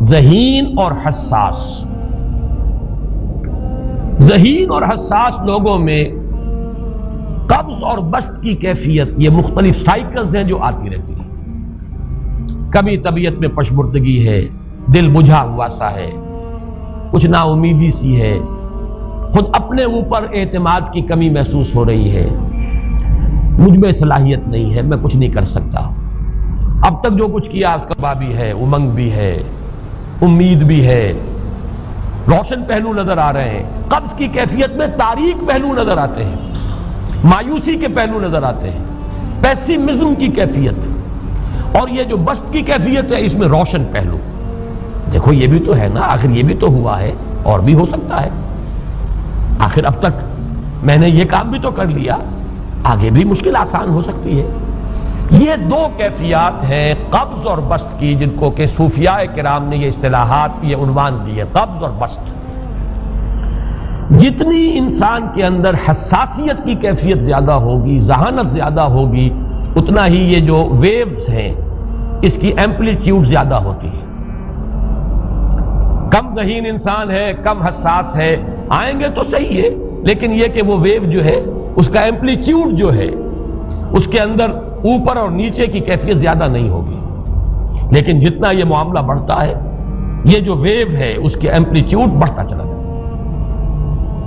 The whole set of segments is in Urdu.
ذہین اور حساس. ذہین اور حساس لوگوں میں قبض اور بسط کی کیفیت، یہ مختلف سائیکلز ہیں جو آتی رہتی ہیں. کبھی طبیعت میں پشمردگی ہے، دل بجھا ہوا سا ہے، کچھ نا امیدی سی ہے، خود اپنے اوپر اعتماد کی کمی محسوس ہو رہی ہے، مجھ میں صلاحیت نہیں ہے، میں کچھ نہیں کر سکتا، اب تک جو کچھ کیا کبا بھی ہے، امنگ بھی ہے، امید بھی ہے، روشن پہلو نظر آ رہے ہیں. قبض کی کیفیت میں تاریک پہلو نظر آتے ہیں، مایوسی کے پہلو نظر آتے ہیں، پیسیمزم کی کیفیت. اور یہ جو بسط کی کیفیت ہے، اس میں روشن پہلو. دیکھو یہ بھی تو ہے نا، آخر یہ بھی تو ہوا ہے، اور بھی ہو سکتا ہے، آخر اب تک میں نے یہ کام بھی تو کر لیا، آگے بھی مشکل آسان ہو سکتی ہے. یہ دو کیفیات ہیں قبض اور بسط کی، جن کو کہ صوفیاء کرام نے یہ اصطلاحات، یہ عنوان دیے، قبض اور بسط. جتنی انسان کے اندر حساسیت کی کیفیت زیادہ ہوگی، ذہانت زیادہ ہوگی، اتنا ہی یہ جو ویوز ہیں اس کی ایمپلیٹیوڈ زیادہ ہوتی ہے. کم ذہین انسان ہے، کم حساس ہے، آئیں گے تو صحیح ہے، لیکن یہ کہ وہ ویو جو ہے اس کا ایمپلیٹیوڈ جو ہے اس کے اندر اوپر اور نیچے کی کیفیت زیادہ نہیں ہوگی. لیکن جتنا یہ معاملہ بڑھتا ہے، یہ جو ویو ہے اس کے ایمپلیٹیوڈ بڑھتا چلا جاتا ہے.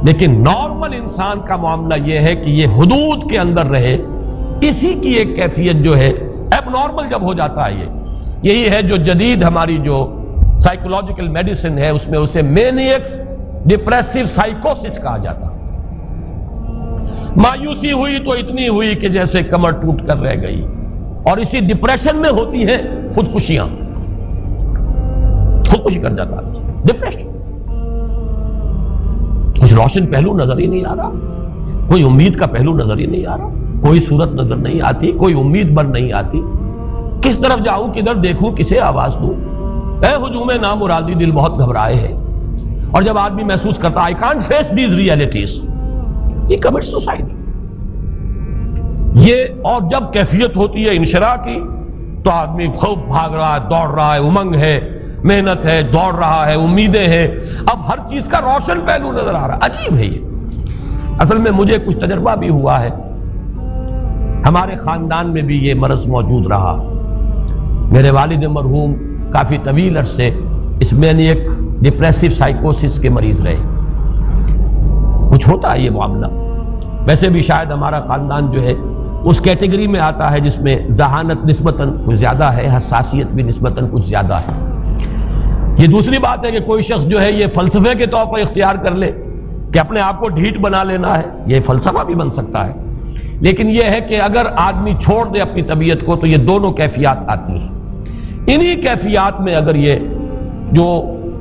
لیکن نارمل انسان کا معاملہ یہ ہے کہ یہ حدود کے اندر رہے. اسی کی ایک کیفیت جو ہے ایب نارمل جب ہو جاتا ہے، یہی ہے جو جدید ہماری جو سائیکولوجیکل میڈیسن ہے اس میں اسے مینیکس ڈپریسو سائیکوسس کہا جاتا. مایوسی ہوئی تو اتنی ہوئی کہ جیسے کمر ٹوٹ کر رہ گئی، اور اسی ڈپریشن میں ہوتی ہیں خودکشیاں. خودکشی کر جاتا ہے ڈپریشن. کچھ روشن پہلو نظر ہی نہیں آ رہا، کوئی امید کا پہلو نظر ہی نہیں آ رہا، کوئی صورت نظر نہیں آتی، کوئی امید بن نہیں آتی. کس طرف جاؤں، کدھر دیکھوں، کسے آواز دوں؟ اے ہجوم نامرادی، دل بہت گھبرائے ہے. اور جب آدمی محسوس کرتا I can't face these realities، یہ کمٹ سوسائڈ. یہ اور جب کیفیت ہوتی ہے انشراح کی تو آدمی خوب بھاگ رہا ہے، دوڑ رہا ہے، امنگ ہے، محنت ہے، دوڑ رہا ہے، امیدیں ہیں، اب ہر چیز کا روشن پہلو نظر آ رہا ہے. عجیب ہے یہ. اصل میں مجھے کچھ تجربہ بھی ہوا ہے، ہمارے خاندان میں بھی یہ مرض موجود رہا. میرے والد مرحوم کافی طویل عرصے اس مینیک ڈپریسو سائیکوسس کے مریض رہے. کچھ ہوتا ہے یہ معاملہ. ویسے بھی شاید ہمارا خاندان جو ہے اس کیٹیگری میں آتا ہے جس میں ذہانت نسبتاً کچھ زیادہ ہے، حساسیت بھی نسبتاً کچھ زیادہ ہے. یہ دوسری بات ہے کہ کوئی شخص جو ہے یہ فلسفے کے طور پر اختیار کر لے کہ اپنے آپ کو ڈھیٹ بنا لینا ہے، یہ فلسفہ بھی بن سکتا ہے. لیکن یہ ہے کہ اگر آدمی چھوڑ دے اپنی طبیعت کو تو یہ دونوں کیفیات آتی ہیں. انہی کیفیات میں اگر یہ جو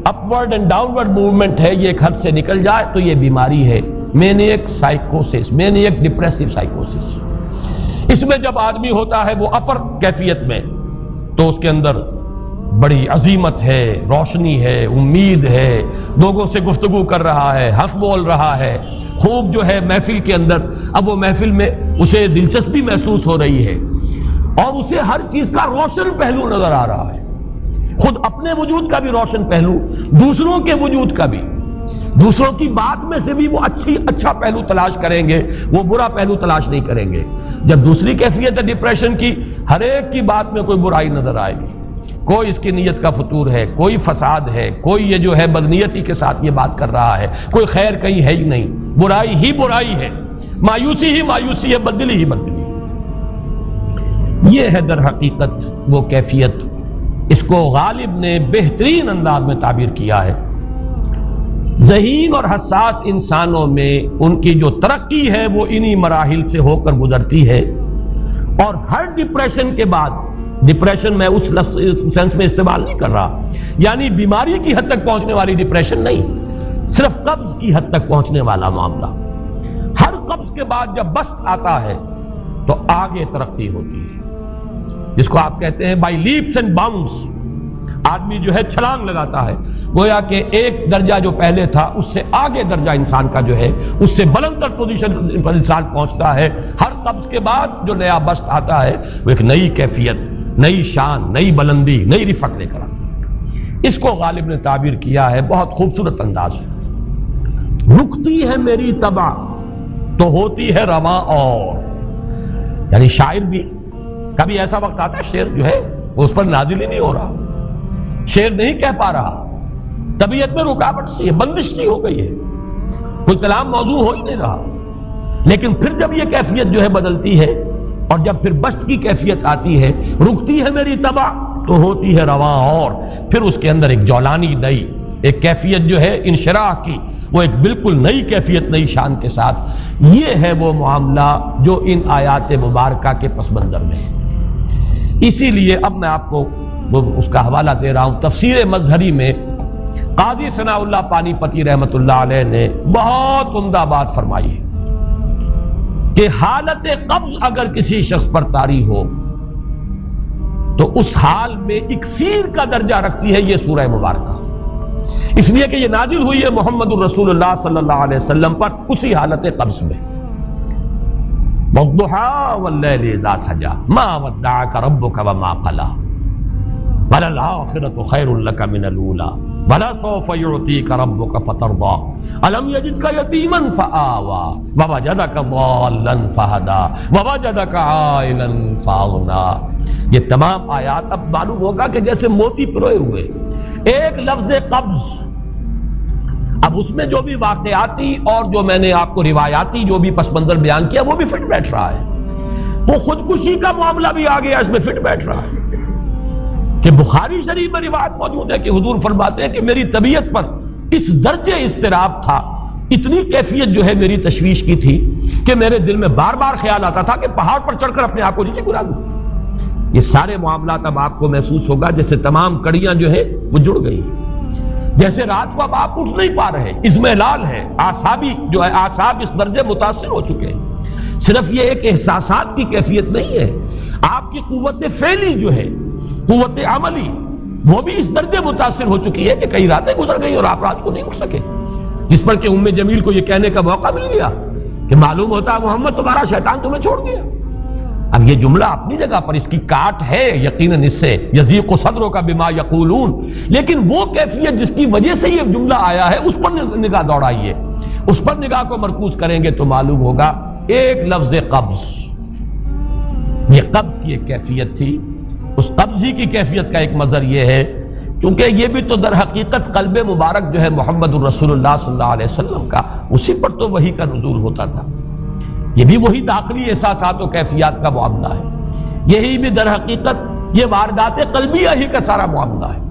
اپورڈ اینڈ ڈاؤنورڈ موومنٹ ہے یہ ایک حد سے نکل جائے تو یہ بیماری ہے مینیک سائیکوسس، مینیک ڈپریسو سائیکوسس. اس میں جب آدمی ہوتا ہے وہ اپر کیفیت میں تو اس کے اندر بڑی عظیمت ہے، روشنی ہے، امید ہے، لوگوں سے گفتگو کر رہا ہے، ہنس بول رہا ہے، خوب جو ہے محفل کے اندر. اب وہ محفل میں اسے دلچسپی محسوس ہو رہی ہے اور اسے ہر چیز کا روشن پہلو نظر آ رہا ہے، خود اپنے وجود کا بھی روشن پہلو، دوسروں کے وجود کا بھی. دوسروں کی بات میں سے بھی وہ اچھا پہلو تلاش کریں گے، وہ برا پہلو تلاش نہیں کریں گے. جب دوسری کیفیت ہے ڈپریشن کی، ہر ایک کی بات میں کوئی برائی نظر آئے گی، کوئی اس کی نیت کا فطور ہے، کوئی فساد ہے، کوئی یہ جو ہے بدنیتی کے ساتھ یہ بات کر رہا ہے، کوئی خیر کہیں ہے ہی نہیں، برائی ہی برائی ہے، مایوسی ہی مایوسی ہے، بدلی ہی بدلی. یہ ہے در حقیقت وہ کیفیت. اس کو غالب نے بہترین انداز میں تعبیر کیا ہے. ذہین اور حساس انسانوں میں ان کی جو ترقی ہے وہ انہی مراحل سے ہو کر گزرتی ہے. اور ہر ڈپریشن کے بعد، ڈپریشن میں اس سینس میں استعمال نہیں کر رہا یعنی بیماری کی حد تک پہنچنے والی ڈپریشن نہیں، صرف قبض کی حد تک پہنچنے والا معاملہ. ہر قبض کے بعد جب بسط آتا ہے تو آگے ترقی ہوتی ہے، جس کو آپ کہتے ہیں بائی لیپس اینڈ باؤنڈس. آدمی جو ہے چھلانگ لگاتا ہے، گویا کہ ایک درجہ جو پہلے تھا اس سے آگے درجہ انسان کا جو ہے اس سے بلند تر پوزیشن پر انسان پہنچتا ہے. ہر قبض کے بعد جو نیا بسط آتا ہے وہ ایک نئی کیفیت، نئی شان، نئی بلندی، نئی رفعت لے کر آتا ہے. اس کو غالب نے تعبیر کیا ہے بہت خوبصورت انداز میں، رکتی ہے میری طبع تو ہوتی ہے رواں اور، یعنی شاعر بھی کبھی ایسا وقت آتا ہے شعر جو ہے اس پر نازل ہی نہیں ہو رہا، شعر نہیں کہہ پا رہا، طبیعت میں رکاوٹ سی ہے، بندش سی ہو گئی ہے، کوئی کلام موضوع ہو ہی نہیں رہا، لیکن پھر جب یہ کیفیت جو ہے بدلتی ہے اور جب پھر بست کی کیفیت آتی ہے، رکتی ہے میری طبع تو ہوتی ہے رواں اور، پھر اس کے اندر ایک جولانی نئی ایک کیفیت جو ہے انشراح کی، وہ ایک بالکل نئی کیفیت نئی شان کے ساتھ، یہ ہے وہ معاملہ جو ان آیات مبارکہ کے پس منظر میں ہے۔ اسی لیے اب میں آپ کو اس کا حوالہ دے رہا ہوں، تفسیر مظہری میں قاضی ثناء اللہ پانی پتی رحمت اللہ علیہ نے بہت عمدہ بات فرمائی ہے کہ حالت قبض اگر کسی شخص پر طاری ہو تو اس حال میں اکسیر کا درجہ رکھتی ہے یہ سورہ مبارکہ، اس لیے کہ یہ نازل ہوئی ہے محمد الرسول اللہ صلی اللہ علیہ وسلم پر اسی حالت قبض میں۔ وَالضُّحَىٰ وَاللَّيْلِ إِذَا سَجَىٰ مَا وَدَّعَكَ رَبُّكَ وَمَا قَلَىٰ وَلَلْآخِرَةُ خَيْرٌ لَكَ مِنَ الْأُولَىٰ وَلَسَوْفَ يُعْطِيكَ رَبُّكَ فَتَرْضَىٰ أَلَمْ يَجِدْكَ يَتِيمًا فَآوَىٰ وَوَجَدَكَ ضَالًّا فَهَدَىٰ وَوَجَدَكَ عَائِلًا فَأَغْنَىٰ۔ یہ تمام آیات اب معلوم ہوگا کہ جیسے موتی پروئے ہوئے، ایک لفظ قبض، اب اس میں جو بھی واقعاتی اور جو میں نے آپ کو روایاتی جو بھی پس منظر بیان کیا وہ بھی فٹ بیٹھ رہا ہے، وہ خودکشی کا معاملہ بھی آ گیا اس میں فٹ بیٹھ رہا ہے کہ بخاری شریف میں روایت موجود ہے کہ حضور فرماتے ہیں کہ میری طبیعت پر اس درجے اضطراب تھا، اتنی کیفیت جو ہے میری تشویش کی تھی کہ میرے دل میں بار بار خیال آتا تھا کہ پہاڑ پر چڑھ کر اپنے آپ کو نیچے گرا دوں۔ یہ سارے معاملات اب آپ کو محسوس ہوگا جیسے تمام کڑیاں جو ہے وہ جڑ گئی، جیسے رات کو اب آپ اٹھ نہیں پا رہے، اضمحلال ہے، اعصابی جو ہے اعصاب اس درجے متاثر ہو چکے ہیں۔ صرف یہ ایک احساسات کی کیفیت نہیں ہے، آپ کی قوت فعلی جو ہے، قوت عملی، وہ بھی اس درجے متاثر ہو چکی ہے کہ کئی راتیں گزر گئی اور آپ رات کو نہیں اٹھ سکے، جس پر کہ ام جمیل کو یہ کہنے کا موقع مل گیا کہ معلوم ہوتا محمد تمہارا شیطان تمہیں چھوڑ گیا۔ اب یہ جملہ اپنی جگہ پر اس کی کاٹ ہے یقیناً، اس سے یضیق صدرک بما یقولون، لیکن وہ کیفیت جس کی وجہ سے یہ جملہ آیا ہے اس پر نگاہ دوڑائیے، اس پر نگاہ کو مرکوز کریں گے تو معلوم ہوگا ایک لفظ قبض، یہ قبض کی ایک کیفیت تھی، اس قبضی کی کیفیت کا ایک مظہر یہ ہے کیونکہ یہ بھی تو در حقیقت قلب مبارک جو ہے محمد الرسول اللہ صلی اللہ علیہ وسلم کا، اسی پر تو وحی کا نزول ہوتا تھا، یہ بھی وہی داخلی احساسات و کیفیات کا معاملہ ہے، یہی بھی در حقیقت یہ واردات قلبیہ ہی کا سارا معاملہ ہے،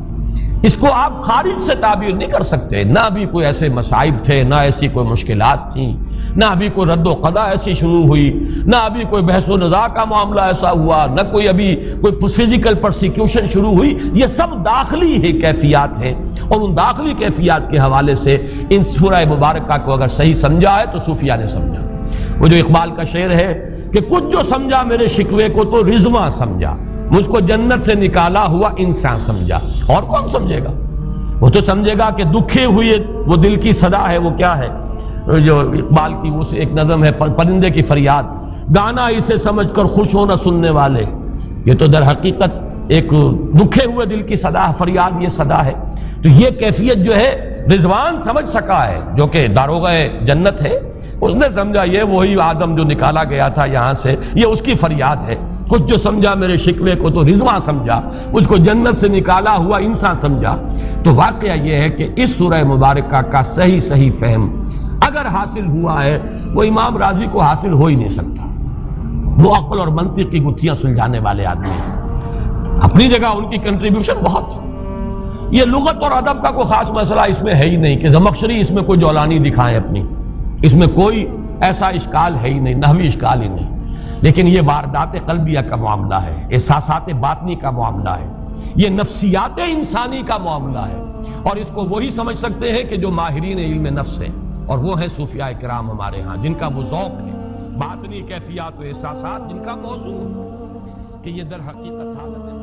اس کو آپ خارج سے تعبیر نہیں کر سکتے، نہ ابھی کوئی ایسے مصائب تھے، نہ ایسی کوئی مشکلات تھیں، نہ ابھی کوئی رد و قضا ایسی شروع ہوئی، نہ ابھی کوئی بحث و نزاع کا معاملہ ایسا ہوا، نہ کوئی ابھی کوئی فزیکل پرسیکیوشن شروع ہوئی، یہ سب داخلی ہی کیفیات ہیں، اور ان داخلی کیفیات کے حوالے سے ان سورہ مبارکہ کو اگر صحیح سمجھا ہے تو صوفیہ نے سمجھا۔ وہ جو اقبال کا شعر ہے کہ کچھ جو سمجھا میرے شکوے کو تو رضواں سمجھا، مجھ کو جنت سے نکالا ہوا انسان سمجھا، اور کون سمجھے گا؟ وہ تو سمجھے گا کہ دکھے ہوئے وہ دل کی صدا ہے، وہ کیا ہے جو اقبال کی وہ ایک نظم ہے پرندے کی فریاد، گانا اسے سمجھ کر خوش ہونا سننے والے، یہ تو در حقیقت ایک دکھے ہوئے دل کی صدا فریاد، یہ صدا ہے۔ تو یہ کیفیت جو ہے رضوان سمجھ سکا ہے جو کہ داروغہ جنت ہے، اس نے سمجھا یہ وہی آدم جو نکالا گیا تھا یہاں سے، یہ اس کی فریاد ہے۔ کچھ جو سمجھا میرے شکوے کو تو رضواں سمجھا، مجھ کو جنت سے نکالا ہوا انسان سمجھا۔ تو واقعہ یہ ہے کہ اس سورہ مبارکہ کا صحیح فہم اگر حاصل ہوا ہے، وہ امام راضی کو حاصل ہو ہی نہیں سکتا، وہ عقل اور منطق کی گتھیاں سلجھانے والے آدمی ہیں، اپنی جگہ ان کی کنٹریبیوشن بہت، یہ لغت اور ادب کا کوئی خاص مسئلہ اس میں ہے ہی نہیں کہ زمخشری اس میں کوئی جولانی دکھائیں اپنی، اس میں کوئی ایسا اشکال ہے ہی نہیں، نحوی اشکال ہی نہیں، لیکن یہ واردات قلبیہ کا معاملہ ہے، احساسات باطنی کا معاملہ ہے، یہ نفسیات انسانی کا معاملہ ہے، اور اس کو وہی سمجھ سکتے ہیں کہ جو ماہرین علم نفس ہیں، اور وہ ہیں صوفیاء کرام ہمارے ہاں، جن کا وہ ذوق ہے، باطنی کیفیات و احساسات جن کا موضوع کہ یہ در حقیقت حالت